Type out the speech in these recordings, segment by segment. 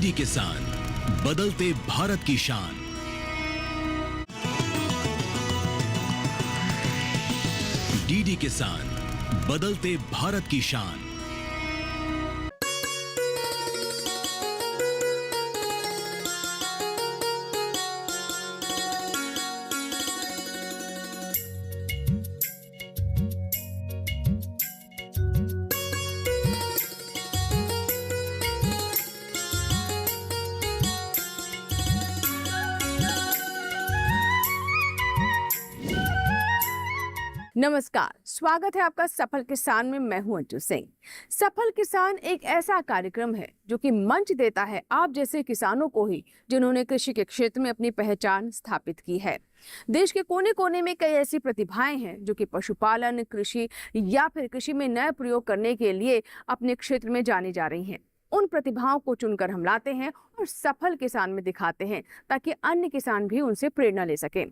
DD किसान, बदलते भारत की शान। डीडी किसान, बदलते भारत की शान। नमस्कार, स्वागत है आपका सफल किसान में। मैं हूं अंजू सिंह। सफल किसान एक ऐसा कार्यक्रम है जो कि मंच देता है आप जैसे किसानों को ही, जिन्होंने कृषि के क्षेत्र में अपनी पहचान स्थापित की है। देश के कोने कोने में कई ऐसी प्रतिभाएं हैं जो कि पशुपालन, कृषि या फिर कृषि में नए प्रयोग करने के लिए अपने क्षेत्र में जानी जा रही हैं। उन प्रतिभाओं को चुनकर हम लाते हैं और सफल किसान में दिखाते हैं ताकि अन्य किसान भी उनसे प्रेरणा ले सकें।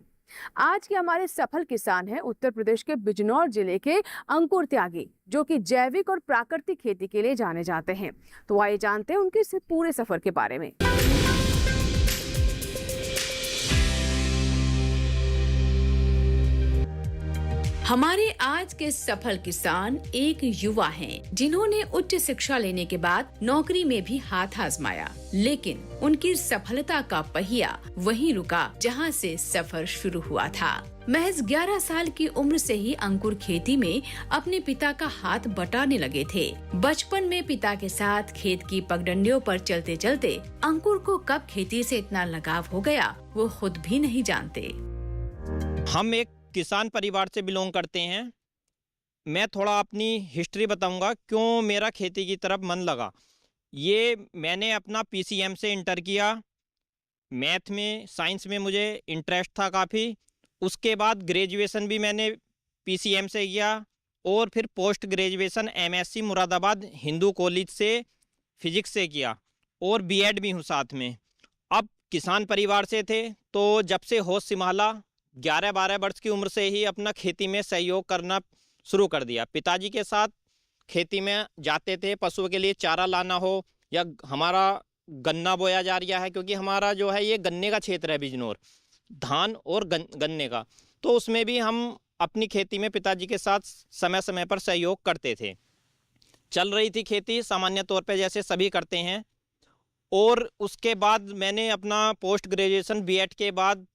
आज के हमारे सफल किसान हैं उत्तर प्रदेश के बिजनौर जिले के अंकुर त्यागी, जो कि जैविक और प्राकृतिक खेती के लिए जाने जाते हैं। तो आइए जानते हैं उनके इस पूरे सफर के बारे में। हमारे आज के सफल किसान एक युवा हैं, जिन्होंने उच्च शिक्षा लेने के बाद नौकरी में भी हाथ आजमाया, लेकिन उनकी सफलता का पहिया वहीं रुका जहां से सफर शुरू हुआ था। महज 11 साल की उम्र से ही अंकुर खेती में अपने पिता का हाथ बटाने लगे थे। बचपन में पिता के साथ खेत की पगडंडियों पर चलते चलते अंकुर को कब खेती से इतना लगाव हो गया, वो खुद भी नहीं जानते। हम एक किसान परिवार से बिलोंग करते हैं। मैं थोड़ा अपनी हिस्ट्री बताऊंगा क्यों मेरा खेती की तरफ मन लगा। ये मैंने अपना पीसीएम से इंटर किया। मैथ में, साइंस में मुझे इंटरेस्ट था काफ़ी। उसके बाद ग्रेजुएशन भी मैंने पीसीएम से किया और फिर post graduation MSc Moradabad Hindu college से फिजिक्स से किया और बीएड भी हूँ साथ में। अब किसान परिवार से थे तो जब से होश संभाला 11-12 वर्ष की उम्र से ही अपना खेती में सहयोग करना शुरू कर दिया। पिताजी के साथ खेती में जाते थे, पशुओं के लिए चारा लाना हो या हमारा गन्ना बोया जा रहा है, क्योंकि हमारा जो है ये गन्ने का क्षेत्र है बिजनौर, धान और गन्ने का, तो उसमें भी हम अपनी खेती में पिताजी के साथ समय समय पर सहयोग करते थे। चल रही थी खेती सामान्य तौर पे जैसे सभी करते हैं। और उसके बाद मैंने अपना पोस्ट ग्रेजुएशन बीएड के बाद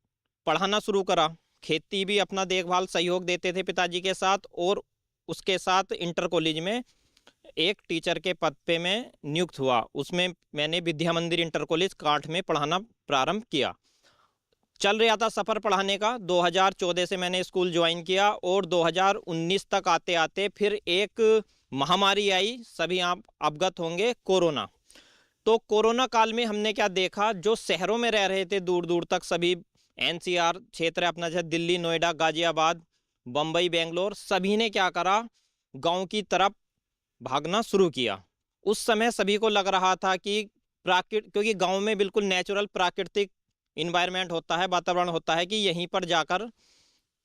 पढ़ाना शुरू करा। खेती भी अपना देखभाल सहयोग देते थे पिताजी के साथ, और उसके साथ इंटर कॉलेज में एक टीचर के पद पे मैं नियुक्त हुआ। उसमें मैंने विद्या मंदिर इंटर कॉलेज कांठ में पढ़ाना प्रारंभ किया। चल रहा था सफ़र पढ़ाने का। 2014 से मैंने स्कूल ज्वाइन किया और 2019 तक आते आते फिर एक महामारी आई, सभी आप अवगत होंगे, कोरोना। तो कोरोना काल में हमने क्या देखा, जो शहरों में रह रहे थे दूर दूर तक, सभी एनसीआर क्षेत्र अपना जैसे दिल्ली, नोएडा, गाजियाबाद, बम्बई, बेंगलोर, सभी ने क्या करा, गांव की तरफ भागना शुरू किया। उस समय सभी को लग रहा था कि क्योंकि गांव में बिल्कुल नेचुरल प्राकृतिक इन्वायरमेंट होता है, वातावरण होता है, कि यहीं पर जाकर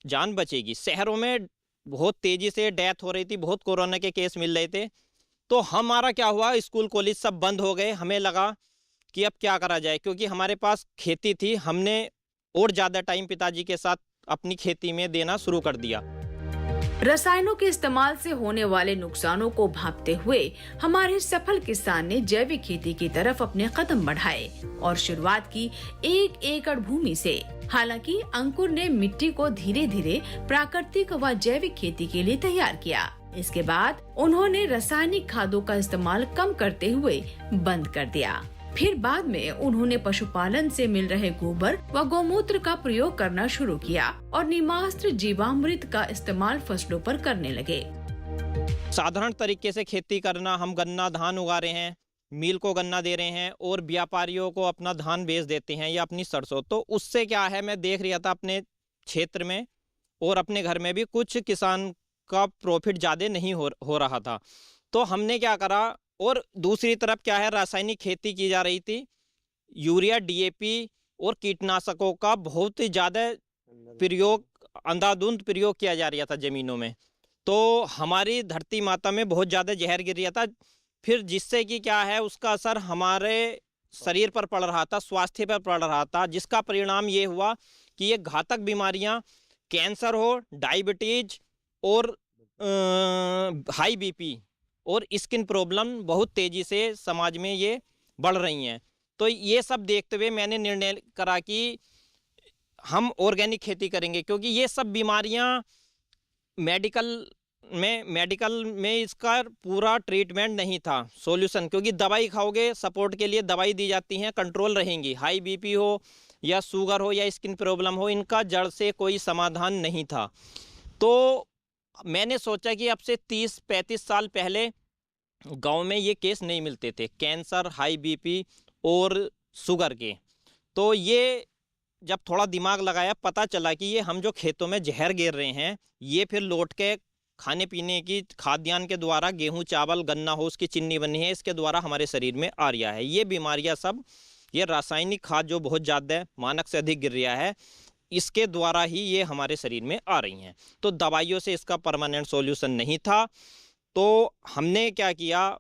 जान बचेगी। शहरों में बहुत तेज़ी से डेथ हो रही थी, बहुत कोरोना के केस मिल रहे थे। तो हमारा क्या हुआ, स्कूल कॉलेज सब बंद हो गए। हमें लगा कि अब क्या करा जाए, क्योंकि हमारे पास खेती थी। हमने और ज़्यादा टाइम पिताजी के साथ अपनी खेती में देना शुरू कर दिया। रसायनों के इस्तेमाल से होने वाले नुकसानों को भांपते हुए हमारे सफल किसान ने जैविक खेती की तरफ अपने कदम बढ़ाए और शुरुआत की 1 एकड़ भूमि से। हालांकि अंकुर ने मिट्टी को धीरे धीरे प्राकृतिक व जैविक खेती के लिए तैयार किया। इसके बाद उन्होंने रासायनिक खादों का इस्तेमाल कम करते हुए बंद कर दिया। फिर बाद में उन्होंने पशुपालन से मिल रहे गोबर व गौमूत्र का प्रयोग करना शुरू किया और निमास्त्र जीवामृत का इस्तेमाल फसलों पर करने लगे। साधारण तरीके से खेती करना, हम गन्ना धान उगा रहे हैं, मिल को गन्ना दे रहे हैं और व्यापारियों को अपना धान बेच देते हैं या अपनी सरसों। तो उससे क्या है, मैं देख रहा था अपने क्षेत्र में और अपने घर में भी कुछ किसान का प्रॉफिट ज़्यादा नहीं हो रहा था। तो हमने क्या करा, और दूसरी तरफ क्या है, रासायनिक खेती की जा रही थी। यूरिया, डीएपी और कीटनाशकों का बहुत ही ज़्यादा प्रयोग, अंधाधुंध प्रयोग किया जा रहा था ज़मीनों में। तो हमारी धरती माता में बहुत ज़्यादा जहर गिर रहा था, फिर जिससे कि क्या है, उसका असर हमारे शरीर पर पड़ रहा था, स्वास्थ्य पर पड़ रहा था, जिसका परिणाम ये हुआ कि ये घातक बीमारियां, कैंसर हो, डायबिटीज और हाई बीपी और स्किन प्रॉब्लम बहुत तेजी से समाज में ये बढ़ रही हैं। तो ये सब देखते हुए मैंने निर्णय करा कि हम ऑर्गेनिक खेती करेंगे, क्योंकि ये सब बीमारियां मेडिकल में इसका पूरा ट्रीटमेंट नहीं था, सॉल्यूशन, क्योंकि दवाई खाओगे, सपोर्ट के लिए दवाई दी जाती हैं, कंट्रोल रहेंगी। हाई बीपी हो या शुगर हो या स्किन प्रॉब्लम हो, इनका जड़ से कोई समाधान नहीं था। तो मैंने सोचा कि अब से 30-35 साल पहले गांव में ये केस नहीं मिलते थे, कैंसर, हाई बीपी और शुगर के। तो ये जब थोड़ा दिमाग लगाया, पता चला कि ये हम जो खेतों में जहर गिर रहे हैं, ये फिर लौट के खाने पीने की खाद्यान्न के द्वारा, गेहूं, चावल, गन्ना हो, उसकी चिन्नी बनी है, इसके द्वारा हमारे शरीर में आ रहा है। ये बीमारियां सब, ये रासायनिक खाद जो बहुत ज़्यादा मानक से अधिक गिर रहा है, इसके द्वारा ही ये हमारे शरीर में आ रही हैं। तो दवाइयों से इसका परमानेंट सॉल्यूशन नहीं था। तो हमने क्या किया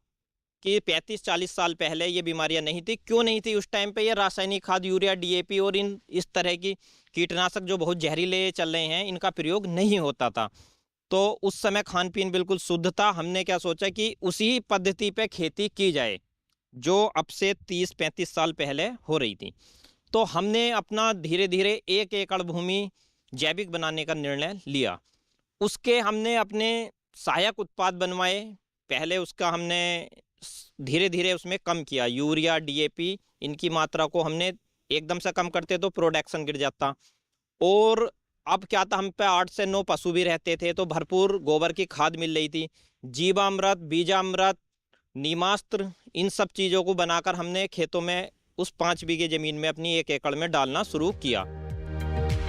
कि 35-40 साल पहले ये बीमारियां नहीं थी। क्यों नहीं थी उस टाइम पे? ये रासायनिक खाद, यूरिया, डीएपी और इस तरह की कीटनाशक जो बहुत जहरीले चल रहे हैं, इनका प्रयोग नहीं होता था। तो उस समय खान पीन बिल्कुल शुद्ध था। हमने क्या सोचा कि उसी पद्धति पे खेती की जाए जो अब से 30-35 साल पहले हो रही थी। तो हमने अपना धीरे धीरे 1 एकड़ भूमि जैविक बनाने का निर्णय लिया। उसके हमने अपने सहायक उत्पाद बनवाए। पहले उसका हमने धीरे धीरे उसमें कम किया। यूरिया, डीएपी, इनकी मात्रा को हमने एकदम से कम करते तो प्रोडक्शन गिर जाता। और अब क्या था, हम पे 8 से 9 पशु भी रहते थे, तो भरपूर गोबर की खाद मिल रही थी। जीवामृत, बीजामृत, नीमास्त्र, इन सब चीज़ों को बनाकर हमने खेतों में उस 5 बीघे ज़मीन में अपनी 1 एकड़ में डालना शुरू किया।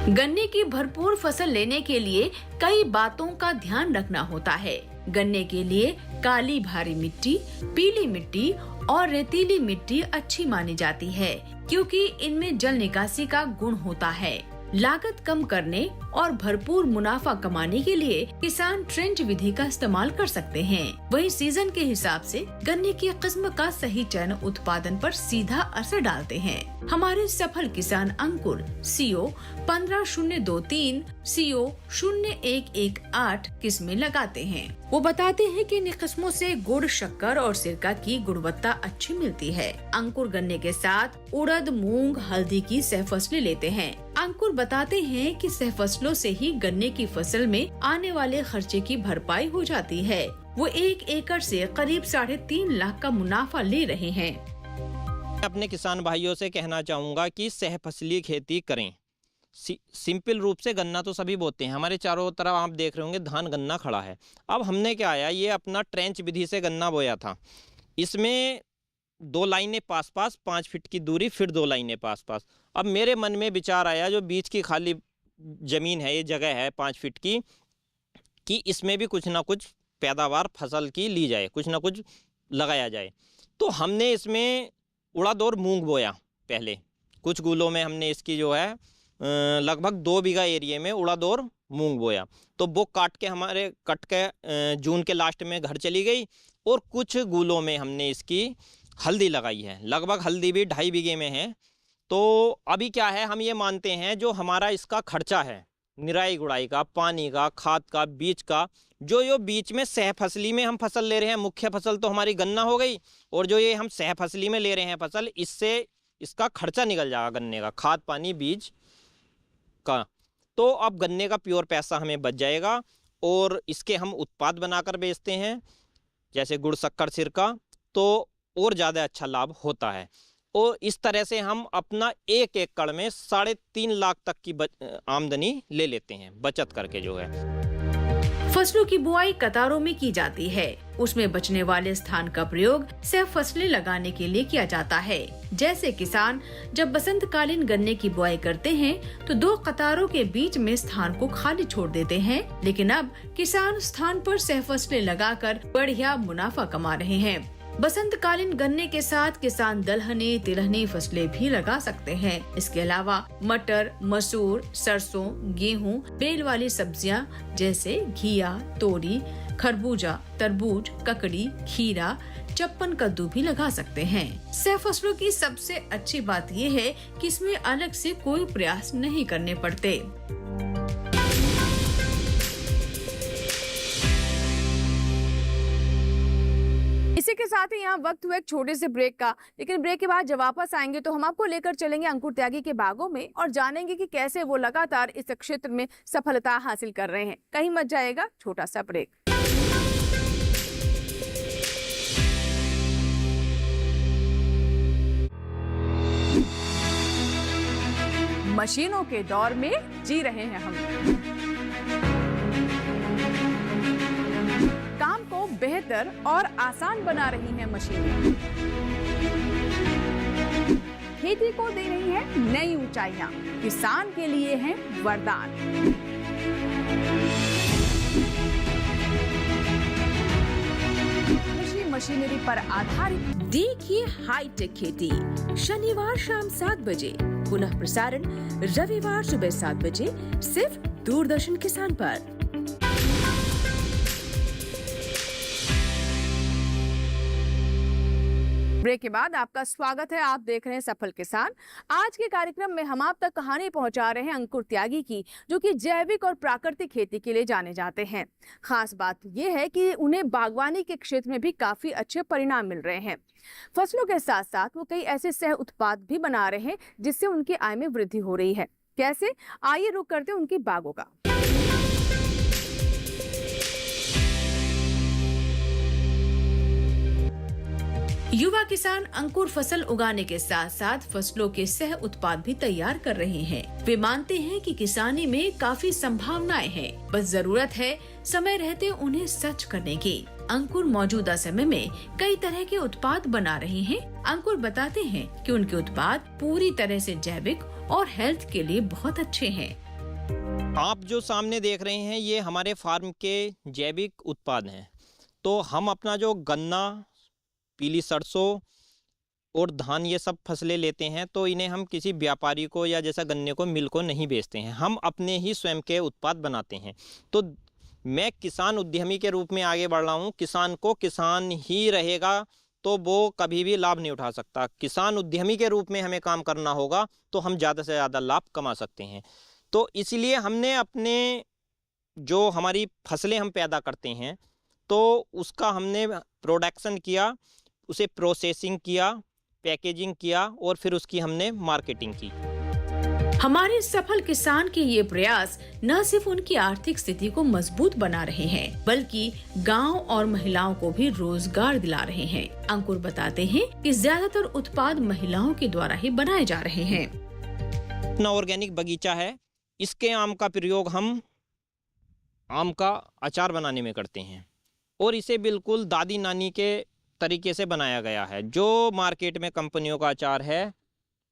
गन्ने की भरपूर फसल लेने के लिए कई बातों का ध्यान रखना होता है। गन्ने के लिए काली भारी मिट्टी, पीली मिट्टी और रेतीली मिट्टी अच्छी मानी जाती है, क्योंकि इनमें जल निकासी का गुण होता है। लागत कम करने और भरपूर मुनाफा कमाने के लिए किसान ट्रेंच विधि का इस्तेमाल कर सकते हैं। वहीं सीजन के हिसाब से गन्ने की किस्म का सही चयन उत्पादन पर सीधा असर डालते हैं। हमारे सफल किसान अंकुर CO 15023, CO 0118 किस्में लगाते हैं। वो बताते हैं कि इन किस्मों से गुड़, शक्कर और सिरका की गुणवत्ता अच्छी मिलती है। अंकुर गन्ने के साथ उड़द, मूंग, हल्दी की सहफसलें लेते हैं। अंकुर बताते हैं कि सहफसलों से ही गन्ने की फसल में आने वाले खर्चे की भरपाई हो जाती है। वो 1 एकड़ से करीब 3.5 लाख का मुनाफा ले रहे हैं। अपने किसान भाइयों से कहना चाहूँगा कि सहफसली खेती करें। सिंपल रूप से गन्ना तो सभी बोते हैं। हमारे चारों तरफ आप देख रहे होंगे धान गन्ना खड़ा है। अब हमने क्या आया, ये अपना ट्रेंच विधि से गन्ना बोया था। इसमें 2 लाइनें पास पास, 5 फीट की दूरी, फिर 2 लाइनें पास पास। अब मेरे मन में विचार आया, जो बीच की खाली ज़मीन है, ये जगह है 5 फीट की, कि इसमें भी कुछ ना कुछ पैदावार फसल की ली जाए, कुछ ना कुछ लगाया जाए। तो हमने इसमें उड़द और मूंग बोया। पहले कुछ गुलों में हमने इसकी जो है लगभग 2 बीघा एरिया में उड़द और मूंग बोया। तो वो कट के जून के लास्ट में घर चली गई। और कुछ गुलों में हमने इसकी हल्दी लगाई है। लगभग हल्दी भी 2.5 बीघे में है। तो अभी क्या है, हम ये मानते हैं जो हमारा इसका खर्चा है, निराई गुड़ाई का, पानी का, खाद का, बीज का, जो बीच में सहफसली में हम फसल ले रहे हैं, मुख्य फसल तो हमारी गन्ना हो गई, और जो ये हम सहफसली में ले रहे हैं फसल, इससे इसका खर्चा निकल जाएगा गन्ने का, खाद, पानी, बीज का। तो अब गन्ने का प्योर पैसा हमें बच जाएगा और इसके हम उत्पाद बनाकर बेचते हैं, जैसे गुड़, शक्कर, सिरका, तो और ज़्यादा अच्छा लाभ होता है। और इस तरह से हम अपना 1 एकड़ में 3.5 लाख तक की आमदनी ले लेते हैं, बचत करके जो है। फसलों की बुआई कतारों में की जाती है। उसमें बचने वाले स्थान का प्रयोग सिर्फ फसलें लगाने के लिए किया जाता है। जैसे किसान जब बसंतकालीन गन्ने की बुआई करते हैं तो 2 कतारों के बीच में स्थान को खाली छोड़ देते हैं, लेकिन अब किसान स्थान पर सह फसलें लगाकर बढ़िया मुनाफा कमा रहे हैं। बसंतकालीन गन्ने के साथ किसान दलहनी, तिलहनी फसलें भी लगा सकते हैं। इसके अलावा मटर, मसूर, सरसों, गेहूं, बेल वाली सब्जियां जैसे घिया, तोरी, खरबूजा, तरबूज, ककड़ी, खीरा, चप्पन कद्दू भी लगा सकते हैं। सह फसलों की सबसे अच्छी बात ये है कि इसमें अलग से कोई प्रयास नहीं करने पड़ते। इसी के साथ ही यहाँ वक्त हुआ एक छोटे से ब्रेक का, लेकिन ब्रेक के बाद जब वापस आएंगे तो हम आपको लेकर चलेंगे अंकुर त्यागी के बागों में और जानेंगे कि कैसे वो लगातार इस क्षेत्र में सफलता हासिल कर रहे हैं। कहीं मत जाएगा, छोटा सा ब्रेक। मशीनों के दौर में जी रहे हैं हम। काम को बेहतर और आसान बना रही हैं मशीनें। खेती को दे रही है नई ऊंचाइयां, किसान के लिए है वरदान। कृषि मशीनरी पर आधारित देखिए हाईटेक खेती, शनिवार शाम 7 बजे, पुनः प्रसारण रविवार सुबह 7 बजे, सिर्फ दूरदर्शन किसान पर। ब्रेक के बाद आपका स्वागत है। आप देख रहे हैं सफल किसान। आज के कार्यक्रम में हम आप तक कहानी पहुंचा रहे हैं अंकुर त्यागी की, जो कि जैविक और प्राकृतिक खेती के लिए जाने जाते हैं। खास बात यह है कि उन्हें बागवानी के क्षेत्र में भी काफी अच्छे परिणाम मिल रहे हैं। फसलों के साथ साथ वो कई ऐसे सह उत्पाद भी बना रहे हैं जिससे उनकी आय में वृद्धि हो रही है। कैसे, आइए रुक करते हैं उनकी बागों का। युवा किसान अंकुर फसल उगाने के साथ साथ फसलों के सह उत्पाद भी तैयार कर रहे हैं। वे मानते हैं कि किसानी में काफी संभावनाएं हैं, बस जरूरत है समय रहते उन्हें सच करने की। अंकुर मौजूदा समय में कई तरह के उत्पाद बना रहे हैं। अंकुर बताते हैं कि उनके उत्पाद पूरी तरह से जैविक और हेल्थ के लिए बहुत अच्छे हैं। आप जो सामने देख रहे हैं ये हमारे फार्म के जैविक उत्पाद हैं। तो हम अपना जो गन्ना, पीली सरसों और धान, ये सब फसलें लेते हैं तो इन्हें हम किसी व्यापारी को या जैसा गन्ने को मिल को नहीं बेचते हैं, हम अपने ही स्वयं के उत्पाद बनाते हैं। तो मैं किसान उद्यमी के रूप में आगे बढ़ रहा हूँ। किसान को किसान ही रहेगा तो वो कभी भी लाभ नहीं उठा सकता। किसान उद्यमी के रूप में हमें काम करना होगा तो हम ज़्यादा से ज़्यादा लाभ कमा सकते हैं। तो इसलिए हमने अपने जो हमारी फसलें हम पैदा करते हैं तो उसका हमने प्रोडक्शन किया, उसे प्रोसेसिंग किया, पैकेजिंग किया और फिर उसकी हमने मार्केटिंग की। हमारे सफल किसान के ये प्रयास न सिर्फ उनकी आर्थिक स्थिति को मजबूत बना रहे हैं, बल्कि गांव और महिलाओं को भी रोजगार दिला रहे हैं। अंकुर बताते हैं कि ज्यादातर उत्पाद महिलाओं के द्वारा ही बनाए जा रहे हैं। अपना ऑर्गेनिक बगीचा है, इसके आम का प्रयोग हम आम का अचार बनाने में करते हैं और इसे बिल्कुल दादी नानी के तरीके से बनाया गया है। जो मार्केट में कंपनियों का अचार है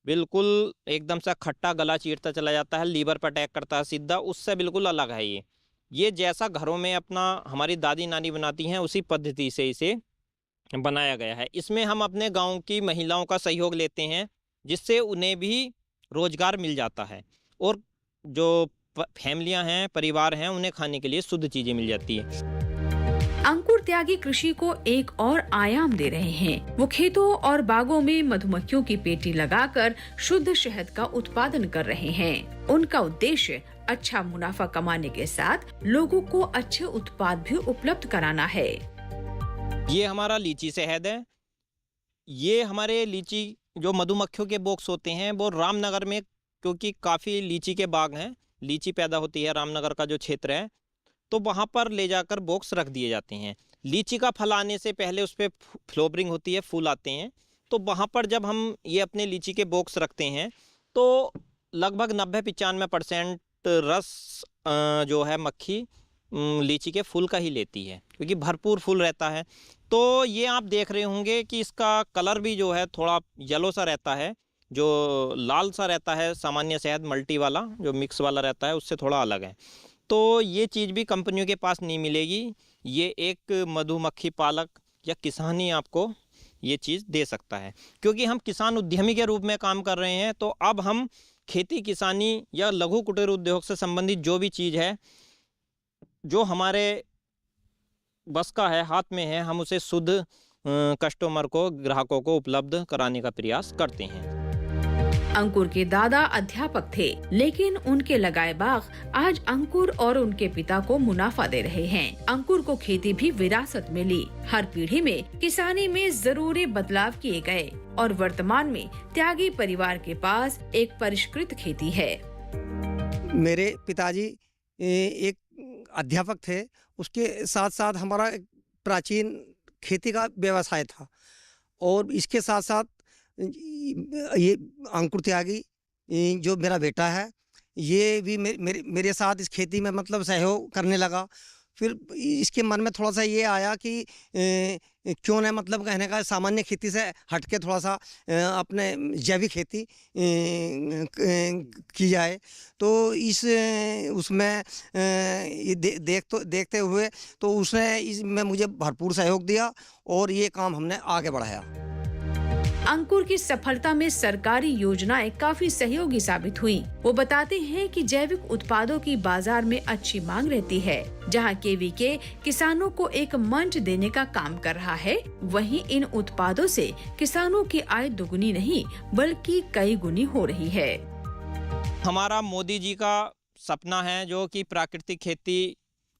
बिल्कुल एकदम से खट्टा, गला चीरता चला जाता है, लीवर पर अटैक करता है सीधा, उससे बिल्कुल अलग है ये जैसा घरों में अपना हमारी दादी नानी बनाती हैं उसी पद्धति से इसे बनाया गया है। इसमें हम अपने गांव की महिलाओं का सहयोग लेते हैं जिससे उन्हें भी रोजगार मिल जाता है और जो फैमिलियां हैं, परिवार हैं, उन्हें खाने के लिए शुद्ध चीज़ें मिल जाती है। अंकुर त्यागी कृषि को एक और आयाम दे रहे हैं। वो खेतों और बागों में मधुमक्खियों की पेटी लगाकर शुद्ध शहद का उत्पादन कर रहे हैं। उनका उद्देश्य अच्छा मुनाफा कमाने के साथ लोगों को अच्छे उत्पाद भी उपलब्ध कराना है। ये हमारा लीची शहद है। ये हमारे लीची जो मधुमक्खियों के बॉक्स होते हैं वो रामनगर में, क्योंकि काफ़ी लीची के बाग हैं, लीची पैदा होती है रामनगर का जो क्षेत्र है, तो वहाँ पर ले जाकर बॉक्स रख दिए जाते हैं। लीची का फल आने से पहले उस पर फ्लोवरिंग होती है, फूल आते हैं, तो वहाँ पर जब हम ये अपने लीची के बॉक्स रखते हैं तो लगभग 90-95% रस जो है मक्खी लीची के फूल का ही लेती है, क्योंकि भरपूर फूल रहता है। तो ये आप देख रहे होंगे कि इसका कलर भी जो है थोड़ा येलो सा रहता है, जो लाल सा रहता है सामान्य शहद मल्टी वाला जो मिक्स वाला रहता है उससे थोड़ा अलग है। तो ये चीज़ भी कंपनियों के पास नहीं मिलेगी। ये एक मधुमक्खी पालक या किसान ही आपको ये चीज़ दे सकता है, क्योंकि हम किसान उद्यमी के रूप में काम कर रहे हैं। तो अब हम खेती किसानी या लघु कुटीर उद्योग से संबंधित जो भी चीज़ है, जो हमारे बस का है, हाथ में है, हम उसे शुद्ध कस्टमर को, ग्राहकों को उपलब्ध कराने का प्रयास करते हैं। अंकुर के दादा अध्यापक थे, लेकिन उनके लगाए बाग आज अंकुर और उनके पिता को मुनाफा दे रहे हैं। अंकुर को खेती भी विरासत मिली। हर पीढ़ी में किसानी में जरूरी बदलाव किए गए और वर्तमान में त्यागी परिवार के पास एक परिष्कृत खेती है। मेरे पिताजी एक अध्यापक थे, उसके साथ साथ हमारा एक प्राचीन खेती का व्यवसाय था और इसके साथ साथ ये अंकुर त्यागी जो मेरा बेटा है, ये भी मेरे साथ इस खेती में मतलब सहयोग करने लगा। फिर इसके मन में थोड़ा सा ये आया कि क्यों न मतलब कहने का सामान्य खेती से हटके थोड़ा सा अपने जैविक खेती की जाए। तो उसमें ये देखते हुए तो उसने इसमें मुझे भरपूर सहयोग दिया और ये काम हमने आगे बढ़ाया। अंकुर की सफलता में सरकारी योजनाएं काफी सहयोगी साबित हुई। वो बताते हैं कि जैविक उत्पादों की बाजार में अच्छी मांग रहती है। जहां केवीके किसानों को एक मंच देने का काम कर रहा है, वहीं इन उत्पादों से किसानों की आय दुगुनी नहीं बल्कि कई गुनी हो रही है। हमारा मोदी जी का सपना है जो कि प्राकृतिक खेती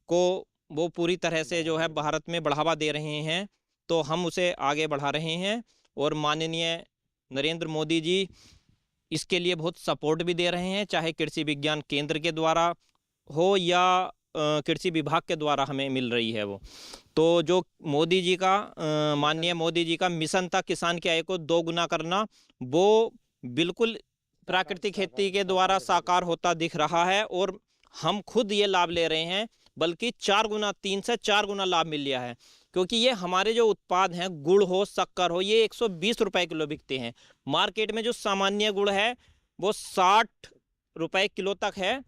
को वो पूरी तरह से जो है भारत में बढ़ावा दे रहे हैं, तो हम उसे आगे बढ़ा रहे हैं और माननीय नरेंद्र मोदी जी इसके लिए बहुत सपोर्ट भी दे रहे हैं, चाहे कृषि विज्ञान केंद्र के द्वारा हो या कृषि विभाग के द्वारा हमें मिल रही है वो। तो जो मोदी जी का माननीय मोदी जी का मिशन था किसान की आय को 2 गुना करना, वो बिल्कुल प्राकृतिक खेती के द्वारा साकार होता दिख रहा है और हम खुद ये लाभ ले रहे हैं, बल्कि 4 गुना 3 से 4 गुना लाभ मिल गया है। क्योंकि ये हमारे जो उत्पाद हैं, गुड़ हो शक्कर हो, ये 120 रुपए किलो बिकते हैं। मार्केट में जो सामान्य गुड़ है वो 60 रुपए किलो तक है,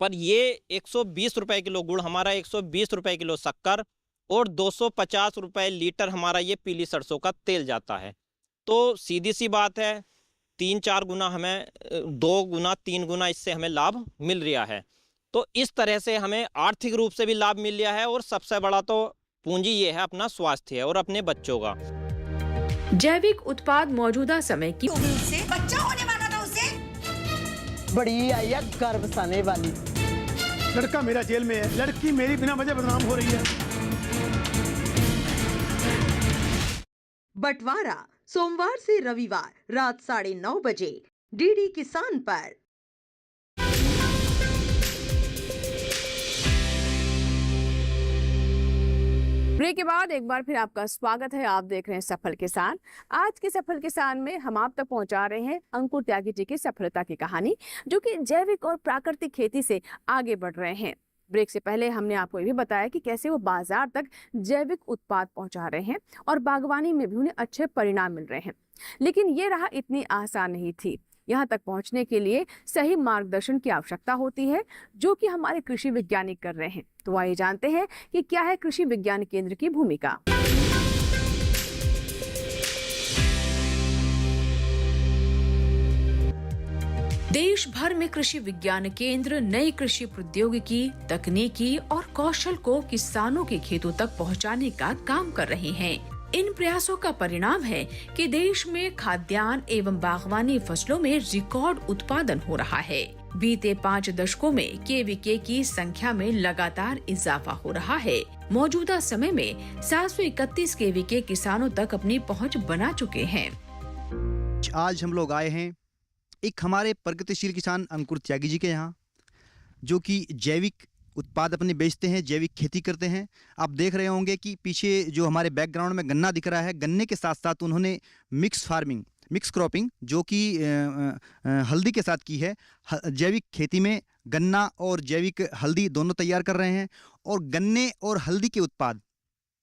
पर ये 120 रुपए किलो गुड़ हमारा, 120 रुपए किलो शक्कर और 250 रुपए लीटर हमारा ये पीली सरसों का तेल जाता है। तो सीधी सी बात है, 3-4 गुना हमें, 2 गुना 3 गुना इससे हमें लाभ मिल रहा है। तो इस तरह से हमें आर्थिक रूप से भी लाभ मिल रहा है और सबसे बड़ा तो पूंजी ये है अपना स्वास्थ्य है और अपने बच्चों का। जैविक उत्पाद मौजूदा समय की से बच्चा होने वाला था उसे। बड़ी आई है गर्भ साने वाली। लड़का मेरा जेल में है, लड़की मेरी बिना वजह बदनाम हो रही है। बंटवारा सोमवार से रविवार रात 9:30 बजे डीडी किसान पर। ब्रेक के बाद एक बार फिर आपका स्वागत है। आप देख रहे हैं सफल किसान। आज के सफल किसान में हम आप तक पहुंचा रहे हैं अंकुर त्यागी जी की सफलता की कहानी, जो कि जैविक और प्राकृतिक खेती से आगे बढ़ रहे हैं। ब्रेक से पहले हमने आपको ये भी बताया कि कैसे वो बाजार तक जैविक उत्पाद पहुंचा रहे हैं और बागवानी में भी उन्हें अच्छे परिणाम मिल रहे हैं। लेकिन ये राह इतनी आसान नहीं थी। यहाँ तक पहुँचने के लिए सही मार्गदर्शन की आवश्यकता होती है, जो कि हमारे कृषि वैज्ञानिक कर रहे हैं। तो आइए जानते हैं कि क्या है कृषि विज्ञान केंद्र की भूमिका। देश भर में कृषि विज्ञान केंद्र नई कृषि प्रौद्योगिकी, तकनीकी और कौशल को किसानों के खेतों तक पहुंचाने का काम कर रहे हैं। इन प्रयासों का परिणाम है कि देश में खाद्यान्न एवं बागवानी फसलों में रिकॉर्ड उत्पादन हो रहा है। बीते 5 दशकों में केवीके की संख्या में लगातार इजाफा हो रहा है। मौजूदा समय में 731 केवीके किसानों तक अपनी पहुंच बना चुके हैं। आज हम लोग आए हैं एक हमारे प्रगतिशील किसान अंकुर त्यागी जी के यहाँ, जो कि जैविक उत्पाद अपने बेचते हैं, जैविक खेती करते हैं। आप देख रहे होंगे कि पीछे जो हमारे बैकग्राउंड में गन्ना दिख रहा है, गन्ने के साथ साथ उन्होंने मिक्स फार्मिंग, मिक्स क्रॉपिंग जो कि हल्दी के साथ की है। जैविक खेती में गन्ना और जैविक हल्दी दोनों तैयार कर रहे हैं। और गन्ने और हल्दी के उत्पाद,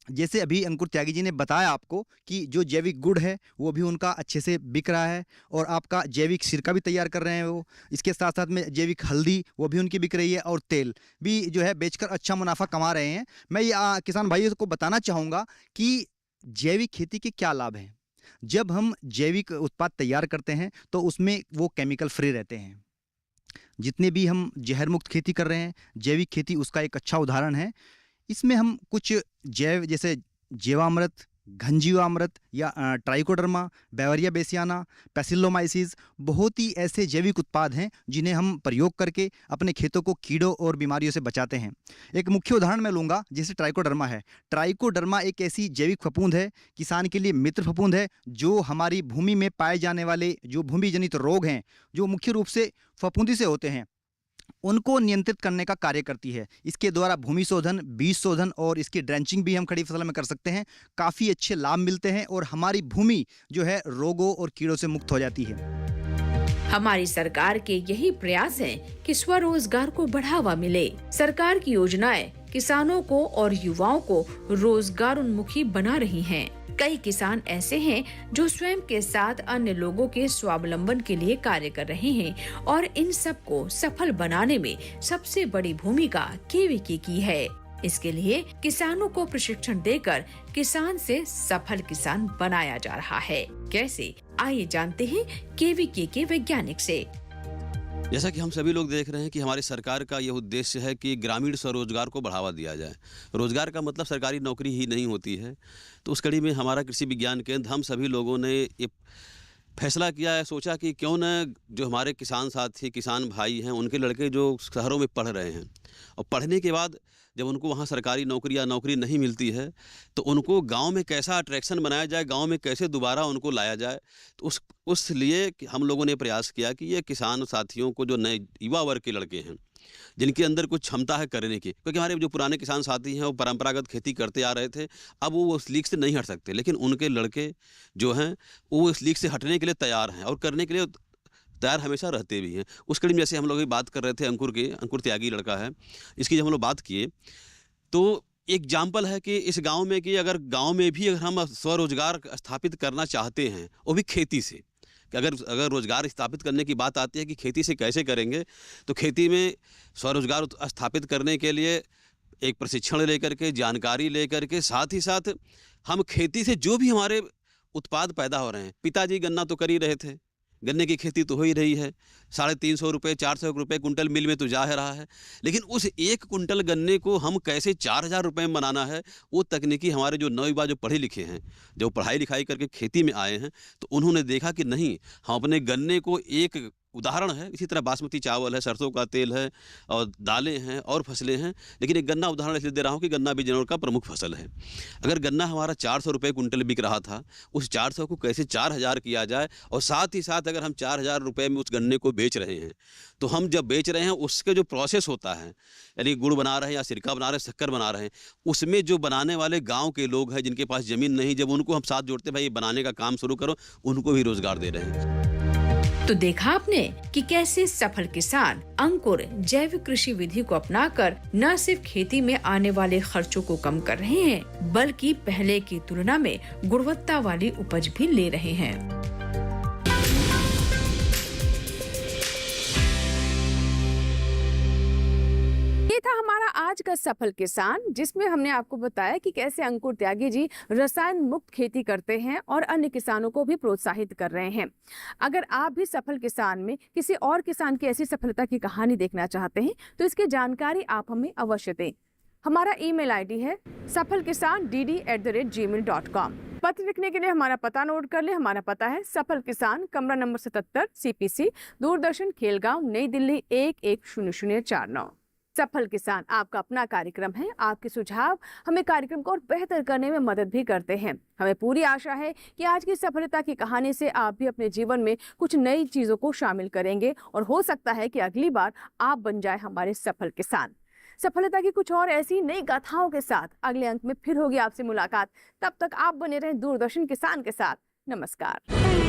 जैसे अभी अंकुर त्यागी जी ने बताया आपको कि जो जैविक गुड़ है वो भी उनका अच्छे से बिक रहा है और आपका जैविक सिरका भी तैयार कर रहे हैं वो। इसके साथ साथ में जैविक हल्दी वो भी उनकी बिक रही है और तेल भी जो है बेचकर अच्छा मुनाफा कमा रहे हैं। मैं ये किसान भाइयों को बताना चाहूँगा कि जैविक खेती के क्या लाभ हैं। जब हम जैविक उत्पाद तैयार करते हैं तो उसमें वो केमिकल फ्री रहते हैं। जितने भी हम जहर मुक्त खेती कर रहे हैं, जैविक खेती उसका एक अच्छा उदाहरण है। इसमें हम कुछ जैव जैसे जीवामृत, घनजीवामृत या ट्राइकोडर्मा, बेवरिया बेसियाना, पैसिलोमाइसिस, बहुत ही ऐसे जैविक उत्पाद हैं जिन्हें हम प्रयोग करके अपने खेतों को कीड़ों और बीमारियों से बचाते हैं। एक मुख्य उदाहरण मैं लूँगा, जैसे ट्राइकोडर्मा है। ट्राइकोडर्मा एक ऐसी जैविक फफूंद है, किसान के लिए मित्र फफूंद है, जो हमारी भूमि में पाए जाने वाले जो भूमि जनित रोग हैं, जो मुख्य रूप से फफूंदी से होते हैं, उनको नियंत्रित करने का कार्य करती है। इसके द्वारा भूमि शोधन, बीज शोधन और इसकी ड्रेंचिंग भी हम खड़ी फसल में कर सकते हैं। काफ़ी अच्छे लाभ मिलते हैं और हमारी भूमि जो है रोगों और कीड़ों से मुक्त हो जाती है। हमारी सरकार के यही प्रयास हैं कि स्वरोजगार को बढ़ावा मिले। सरकार की योजनाएं किसानों को और युवाओं को रोजगार उन्मुखी बना रही हैं। कई किसान ऐसे हैं जो स्वयं के साथ अन्य लोगों के स्वावलंबन के लिए कार्य कर रहे हैं और इन सब को सफल बनाने में सबसे बड़ी भूमिका केवीके की है। इसके लिए किसानों को प्रशिक्षण देकर किसान से सफल किसान बनाया जा रहा है। कैसे, आइए जानते हैं केवीके के वैज्ञानिक से। जैसा कि हम सभी लोग देख रहे हैं कि हमारी सरकार का यह उद्देश्य है कि ग्रामीण स्वरोजगार को बढ़ावा दिया जाए। रोजगार का मतलब सरकारी नौकरी ही नहीं होती है। तो उस कड़ी में हमारा कृषि विज्ञान केंद्र, हम सभी लोगों ने ये फैसला किया है, सोचा कि क्यों न जो हमारे किसान साथी, किसान भाई हैं, उनके लड़के जो शहरों में पढ़ रहे हैं और पढ़ने के बाद जब उनको वहाँ सरकारी नौकरी या नौकरी नहीं मिलती है, तो उनको गांव में कैसा अट्रैक्शन बनाया जाए, गांव में कैसे दोबारा उनको लाया जाए। तो उस लिए हम लोगों ने प्रयास किया कि ये किसान साथियों को, जो नए युवा वर्ग के लड़के हैं, जिनके अंदर कुछ क्षमता है करने की, क्योंकि हमारे जो पुराने किसान साथी हैं वो परंपरागत खेती करते आ रहे थे, अब वो उस लीग से नहीं हट सकते, लेकिन उनके लड़के जो हैं वो इस लीग से हटने के लिए तैयार हैं और करने के लिए तैयार हमेशा रहते भी हैं। उस कड़ी में जैसे हम लोग ये बात कर रहे थे, अंकुर त्यागी लड़का है, इसकी जब हम लोग बात किए तो एग्जाम्पल है कि इस गांव में कि अगर गांव में भी अगर हम स्वरोजगार स्थापित करना चाहते हैं, वो भी खेती से, कि अगर रोजगार स्थापित करने की बात आती है कि खेती से कैसे करेंगे, तो खेती में स्वरोजगार स्थापित करने के लिए एक प्रशिक्षण लेकर के, जानकारी लेकर के, साथ ही साथ हम खेती से जो भी हमारे उत्पाद पैदा हो रहे हैं, पिताजी गन्ना तो कर ही रहे थे, गन्ने की खेती तो हो ही रही है, 350 रुपये 400 रुपये कुंटल मिल में तो जा रहा है, लेकिन उस एक कुंटल गन्ने को हम कैसे 4000 रुपये में बनाना है, वो तकनीकी हमारे जो नौयुवा जो पढ़े लिखे हैं, जो पढ़ाई लिखाई करके खेती में आए हैं, तो उन्होंने देखा कि नहीं, हम अपने गन्ने को, एक उदाहरण है, इसी तरह बासमती चावल है, सरसों का तेल है और दालें हैं और फसलें हैं, लेकिन एक गन्ना उदाहरण इसलिए दे रहा हूँ कि गन्ना बिजनौर का प्रमुख फसल है। अगर गन्ना हमारा 400 रुपये कुंटल बिक रहा था, उस 400 को कैसे 4000 किया जाए, और साथ ही साथ अगर हम 4000 रुपये में उस गन्ने को बेच रहे हैं, तो हम जब बेच रहे हैं उसके जो प्रोसेस होता है, यानी गुड़ बना रहे हैं या सिरका बना रहे हैं, शक्कर बना रहे हैं, उसमें जो बनाने वाले गाँव के लोग हैं जिनके पास ज़मीन नहीं, जब उनको हम साथ जोड़ते भाई बनाने का काम शुरू करो, उनको भी रोजगार दे रहे हैं। तो देखा आपने कि कैसे सफल किसान अंकुर जैविक कृषि विधि को अपनाकर न सिर्फ खेती में आने वाले खर्चों को कम कर रहे हैं, बल्कि पहले की तुलना में गुणवत्ता वाली उपज भी ले रहे हैं। ये था हमारा आज का सफल किसान, जिसमें हमने आपको बताया कि कैसे अंकुर त्यागी जी रसायन मुक्त खेती करते हैं और अन्य किसानों को भी प्रोत्साहित कर रहे हैं। अगर आप भी सफल किसान में किसी और किसान की ऐसी सफलता की कहानी देखना चाहते हैं, तो इसकी जानकारी आप हमें अवश्य दें। हमारा ईमेल आईडी है safalkisan@gmail.com। पत्र लिखने के लिए हमारा पता नोट कर ले। हमारा पता है सफल किसान, कमरा नंबर 77, CPC, दूरदर्शन, खेलगांव, नई दिल्ली 110049। सफल किसान आपका अपना कार्यक्रम है। आपके सुझाव हमें कार्यक्रम को और बेहतर करने में मदद भी करते हैं। हमें पूरी आशा है कि आज की सफलता की कहानी से आप भी अपने जीवन में कुछ नई चीजों को शामिल करेंगे और हो सकता है कि अगली बार आप बन जाए हमारे सफल किसान। सफलता की कुछ और ऐसी नई गाथाओं के साथ अगले अंक में फिर होगी आपसे मुलाकात। तब तक आप बने रहें दूरदर्शन किसान के साथ। नमस्कार।